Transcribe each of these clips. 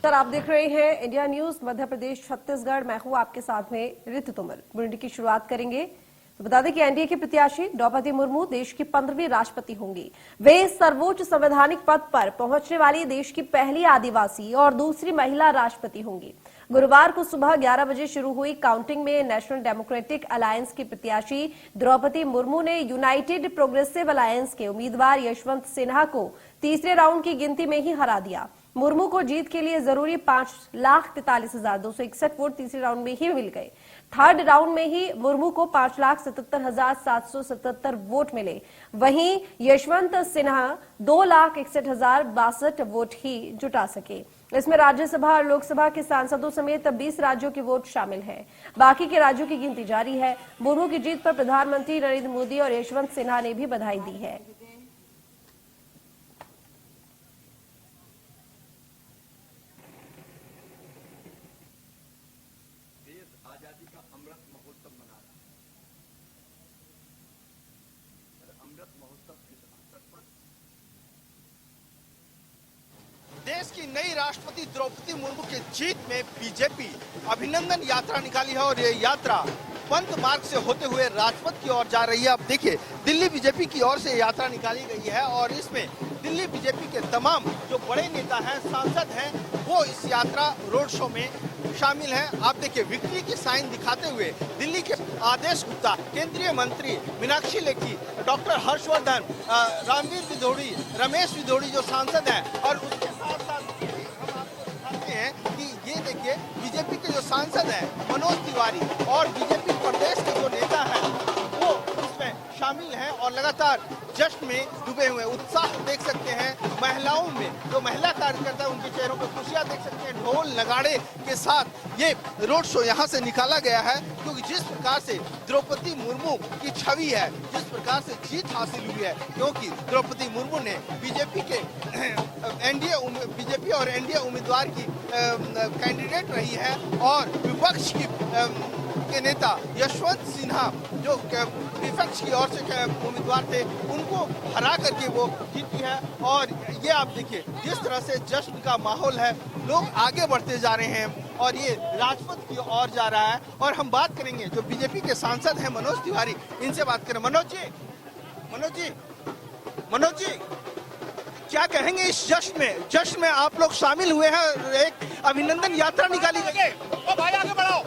Sir, आप देख रहे हैं इंडिया न्यूज मध्य प्रदेश छत्तीसगढ़। मैं हूं आपके साथ में ऋतु तोमर। बुलेटिन की शुरुआत करेंगे तो बता दें कि एनडीए की प्रत्याशी द्रौपदी मुर्मू देश की 15वीं राष्ट्रपति होंगी। वे सर्वोच्च संवैधानिक पद पर पहुंचने वाली देश की पहली आदिवासी और दूसरी महिला राष्ट्रपति होंगी। गुरुवार को सुबह 11 बजे शुरू हुई काउंटिंग में नेशनल डेमोक्रेटिक अलायंस की प्रत्याशी द्रौपदी मुर्मू ने यूनाइटेड प्रोग्रेसिव अलायंस के उम्मीदवार यशवंत सिन्हा को तीसरे राउंड की गिनती में ही हरा दिया। मुर्मू को जीत के लिए जरूरी 5,43,261 वोट तीसरे राउंड में ही मिल गए। थर्ड राउंड में ही मुर्मू को 5,77,777 वोट मिले। वहीं यशवंत सिन्हा 2,61,062 वोट ही जुटा सके। इसमें राज्यसभा और लोकसभा के सांसदों समेत 20 राज्यों के वोट शामिल हैं। बाकी के राज्यों की गिनती जारी है। मुर्मू की जीत पर प्रधानमंत्री नरेंद्र मोदी और यशवंत सिन्हा ने भी बधाई दी है। आजादी का अमृत महोत्सव मना रहा है। अमृत महोत्सव के अवसर पर देश की नई राष्ट्रपति द्रौपदी मुर्मू की जीत में बीजेपी अभिनंदन यात्रा निकाली है और ये यात्रा पंत मार्ग से होते हुए राजपथ की ओर जा रही है। अब देखिए, दिल्ली बीजेपी की ओर से यात्रा निकाली गई है और इसमें दिल्ली बीजेपी के तमाम जो बड़े नेता हैं, सांसद हैं, वो इस यात्रा रोड शो में शामिल हैं। आप देखिए, विक्ट्री की साइन दिखाते हुए दिल्ली के आदेश गुप्ता, केंद्रीय मंत्री मीनाक्षी लेखी, डॉक्टर हर्षवर्धन, रामवीर विधोड़ी, रमेश विधोड़ी जो सांसद हैं, और उसके साथ साथ हम आपको दिखाते हैं कि ये देखिए बीजेपी के जो सांसद हैं मनोज तिवारी और बीजेपी प्रदेश के जो नेता हैं वो इसमें शामिल हैं और लगातार जश्न में डूबे हुए। उत्साह देख सकते हैं महिलाओं में, जो महिला कार्यकर्ता उनके चेहरों पर खुशियां देख सकते हैं। ढोल नगाड़े के साथ ये रोड शो यहाँ से निकाला गया है, क्योंकि जिस प्रकार से द्रौपदी मुर्मू की छवि है, जिस प्रकार से जीत हासिल हुई है, क्योंकि द्रौपदी मुर्मू ने बीजेपी और एनडीए उम्मीदवार की कैंडिडेट रही है और विपक्ष की के नेता यशवंत सिन्हा जो विपक्ष की ओर से उम्मीदवार थे, उनको हरा करके वो जीती है। और ये आप देखिए जिस तरह से जश्न का माहौल है, लोग आगे बढ़ते जा रहे हैं और ये राजपथ की ओर जा रहा है। और हम बात करेंगे जो बीजेपी के सांसद हैं मनोज तिवारी, इनसे बात करें। मनोज जी क्या कहेंगे इस जश्न में आप लोग शामिल हुए हैं, एक अभिनंदन यात्रा निकाली गई है।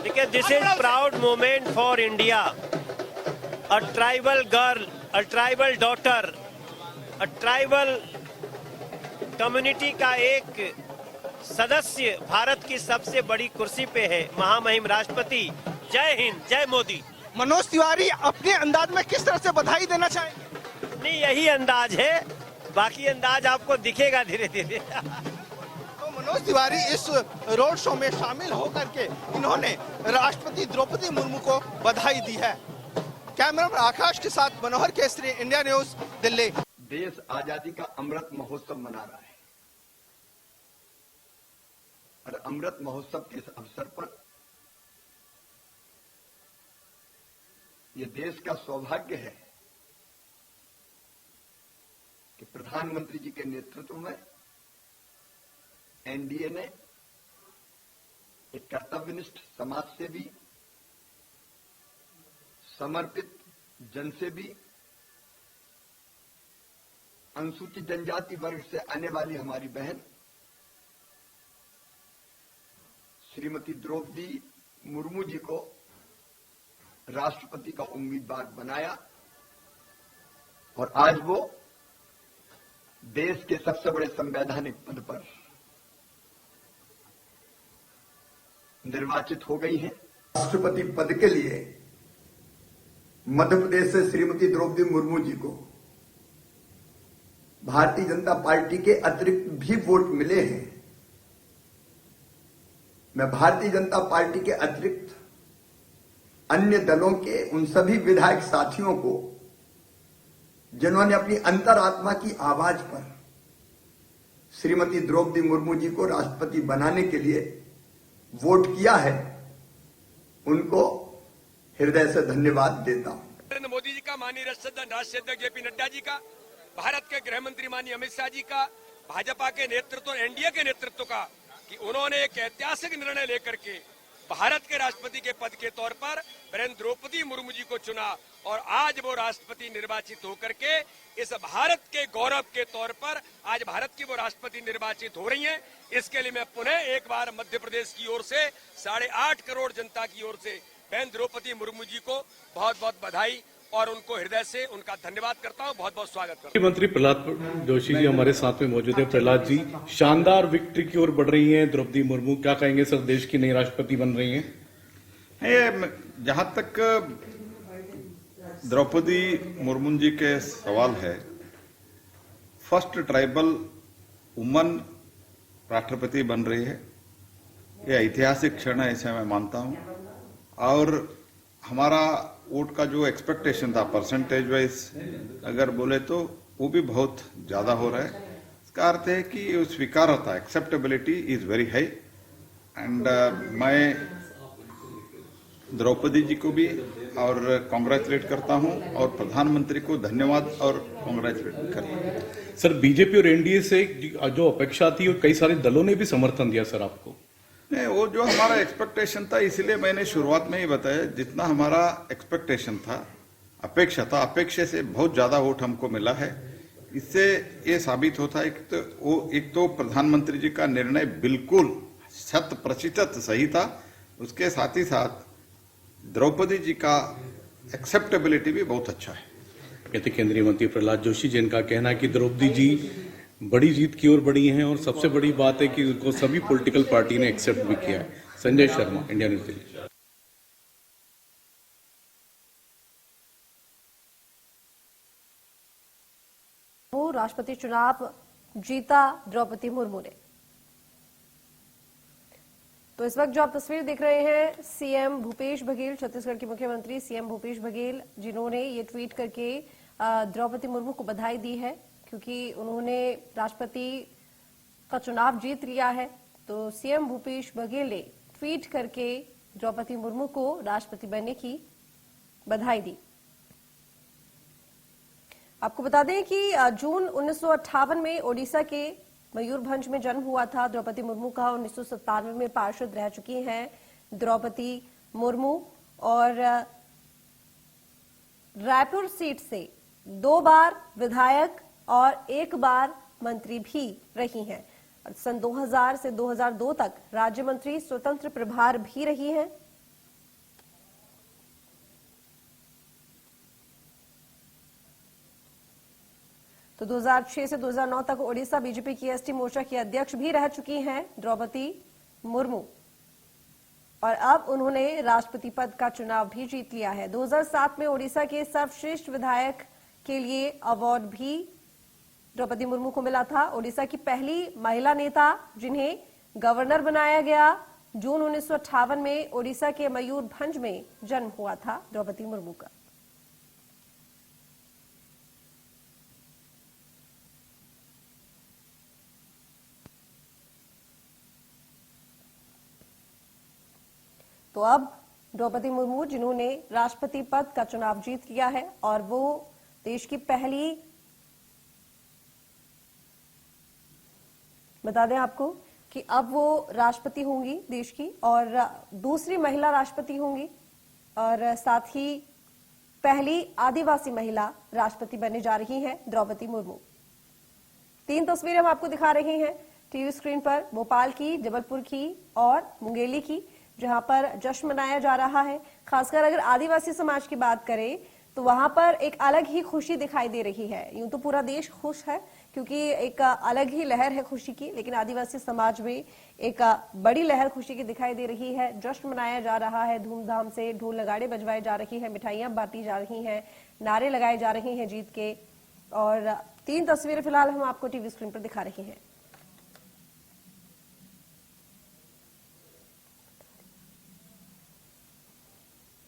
Because this is proud moment for India. A tribal girl, a tribal daughter, a tribal community का एक सदस्य भारत की सबसे बड़ी कुर्सी पे है, महामहिम राष्ट्रपति। जय हिंद, जय मोदी। मनोज तिवारी अपने अंदाज में किस तरह से बधाई देना चाहेंगे? नहीं, यही अंदाज है, बाकी अंदाज आपको दिखेगा धीरे धीरे। मनोज तिवारी इस रोड शो में शामिल होकर के इन्होंने राष्ट्रपति द्रौपदी मुर्मू को बधाई दी है। कैमरामैन आकाश के साथ मनोहर केसरी, इंडिया न्यूज, दिल्ली। देश आजादी का अमृत महोत्सव मना रहा है और अमृत महोत्सव के इस अवसर पर यह देश का सौभाग्य है कि प्रधानमंत्री जी के नेतृत्व में एनडीए ने एक कर्तव्यनिष्ठ, समाजसेवी, समर्पित, जनसेवी, अनुसूचित जनजाति वर्ग से आने वाली हमारी बहन श्रीमती द्रौपदी मुर्मू जी को राष्ट्रपति का उम्मीदवार बनाया और आज वो देश के सबसे बड़े संवैधानिक पद पर निर्वाचित हो गई हैं। राष्ट्रपति पद के लिए मध्य प्रदेश से श्रीमती द्रौपदी मुर्मू जी को भारतीय जनता पार्टी के अतिरिक्त भी वोट मिले हैं। मैं भारतीय जनता पार्टी के अतिरिक्त अन्य दलों के उन सभी विधायक साथियों को जिन्होंने अपनी अंतरात्मा की आवाज पर श्रीमती द्रौपदी मुर्मू जी को राष्ट्रपति बनाने के लिए वोट किया है, उनको हृदय से धन्यवाद देता हूं। नरेंद्र मोदी जी का, माननीय राष्ट्रीय अध्यक्ष जेपी नड्डा जी का, भारत के गृह मंत्री माननीय अमित शाह जी का, भाजपा के नेतृत्व, एनडीए के नेतृत्व का कि उन्होंने एक ऐतिहासिक निर्णय लेकर के भारत के राष्ट्रपति के पद के तौर पर बहन द्रौपदी मुर्मू जी को चुना और आज वो राष्ट्रपति निर्वाचित होकर के इस भारत के गौरव के तौर पर आज भारत की वो राष्ट्रपति निर्वाचित हो रही हैं। इसके लिए मैं पुनः एक बार मध्य प्रदेश की ओर से 8.5 करोड़ जनता की ओर से बहन द्रौपदी मुर्मू जी को बहुत बहुत बधाई और उनको हृदय से उनका धन्यवाद करता हूं, बहुत बहुत स्वागत करता हूं। मंत्री प्रहलाद जोशी जी हमारे साथ में मौजूद है। प्रहलाद जी, शानदार विक्ट्री की ओर बढ़ रही हैं द्रौपदी मुर्मू, क्या कहेंगे सर, देश की नई राष्ट्रपति बन रही हैं? जहां तक द्रौपदी मुर्मू जी के सवाल है, फर्स्ट ट्राइबल वुमन राष्ट्रपति बन रही है, यह ऐतिहासिक क्षण है, ऐसे मैं मानता हूं। और हमारा वोट का जो एक्सपेक्टेशन था परसेंटेज वाइज अगर बोले तो वो भी बहुत ज्यादा हो रहा है। इसका अर्थ है कि स्वीकार्यता, acceptability is very high. And मैं द्रौपदी जी को भी और कांग्रेचुलेट करता हूं और प्रधानमंत्री को धन्यवाद और कांग्रेचुलेट करता हूं। सर, बीजेपी और एनडीए से जो अपेक्षा थी और कई सारे दलों ने भी समर्थन दिया सर आपको। नहीं, वो जो हमारा एक्सपेक्टेशन था, इसलिए मैंने शुरुआत में ही बताया, जितना हमारा एक्सपेक्टेशन था, अपेक्षा था, अपेक्षा से बहुत ज्यादा वोट हमको मिला है। इससे ये साबित होता है कि एक तो प्रधानमंत्री जी का निर्णय बिल्कुल 100% सही था, उसके साथ ही साथ द्रौपदी जी का एक्सेप्टेबिलिटी भी बहुत अच्छा है। कहते केंद्रीय मंत्री प्रहलाद जोशी जी, इनका कहना है कि द्रौपदी जी बड़ी जीत की ओर बढ़ी हैं और सबसे बड़ी बात है कि उनको सभी पॉलिटिकल पार्टी ने एक्सेप्ट भी किया है। Sanjay Sharma, India news Delhi. राष्ट्रपति चुनाव जीता द्रौपदी मुर्मू ने। तो इस वक्त जो आप तस्वीर देख रहे हैं, सीएम भूपेश बघेल, छत्तीसगढ़ के मुख्यमंत्री सीएम भूपेश बघेल, जिन्होंने ये ट्वीट करके द्रौपदी मुर्मू को बधाई दी है क्योंकि उन्होंने राष्ट्रपति का चुनाव जीत लिया है। तो सीएम भूपेश बघेल ने ट्वीट करके द्रौपदी मुर्मू को राष्ट्रपति बनने की बधाई दी। आपको बता दें कि जून 1958 में ओडिशा के मयूरभंज में जन्म हुआ था द्रौपदी मुर्मू का। 1997 में पार्षद रह चुकी हैं द्रौपदी मुर्मू और रायपुर सीट से 2 बार विधायक और 1 बार मंत्री भी रही हैं। सन 2000 से 2002 तक राज्य मंत्री स्वतंत्र प्रभार भी रही हैं। तो 2006 से 2009 तक ओडिशा बीजेपी की एसटी मोर्चा की अध्यक्ष भी रह चुकी हैं द्रौपदी मुर्मू और अब उन्होंने राष्ट्रपति पद का चुनाव भी जीत लिया है। 2007 में ओडिशा के सर्वश्रेष्ठ विधायक के लिए अवार्ड भी द्रौपदी मुर्मू को मिला था। ओडिशा की पहली महिला नेता जिन्हें गवर्नर बनाया गया। जून 1958 में ओडिशा के मयूरभंज में जन्म हुआ था द्रौपदी मुर्मू का। तो अब द्रौपदी मुर्मू, जिन्होंने राष्ट्रपति पद का चुनाव जीत लिया है और वो देश की पहली, बता दें आपको कि अब वो राष्ट्रपति होंगी देश की और दूसरी महिला राष्ट्रपति होंगी और साथ ही पहली आदिवासी महिला राष्ट्रपति बनने जा रही हैं द्रौपदी मुर्मू। 3 तस्वीरें हम आपको दिखा रहे हैं टीवी स्क्रीन पर, भोपाल की, जबलपुर की और मुंगेली की, जहां पर जश्न मनाया जा रहा है। खासकर अगर आदिवासी समाज की बात करें तो वहां पर एक अलग ही खुशी दिखाई दे रही है। यूं तो पूरा देश खुश है क्योंकि एक अलग ही लहर है खुशी की, लेकिन आदिवासी समाज में एक बड़ी लहर खुशी की दिखाई दे रही है। जश्न मनाया जा रहा है धूमधाम से, ढोल नगाड़े बजवाए जा रही हैं, मिठाइयां बांटी जा रही हैं, नारे लगाए जा रहे हैं जीत के। और 3 तस्वीरें फिलहाल हम आपको टीवी स्क्रीन पर दिखा रहे हैं।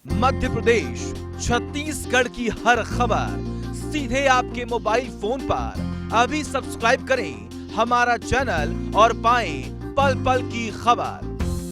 मध्य प्रदेश, छत्तीसगढ़ की हर खबर सीधे आपके मोबाइल फोन पर। अभी सब्सक्राइब करें हमारा चैनल और पाएं पल पल की खबर।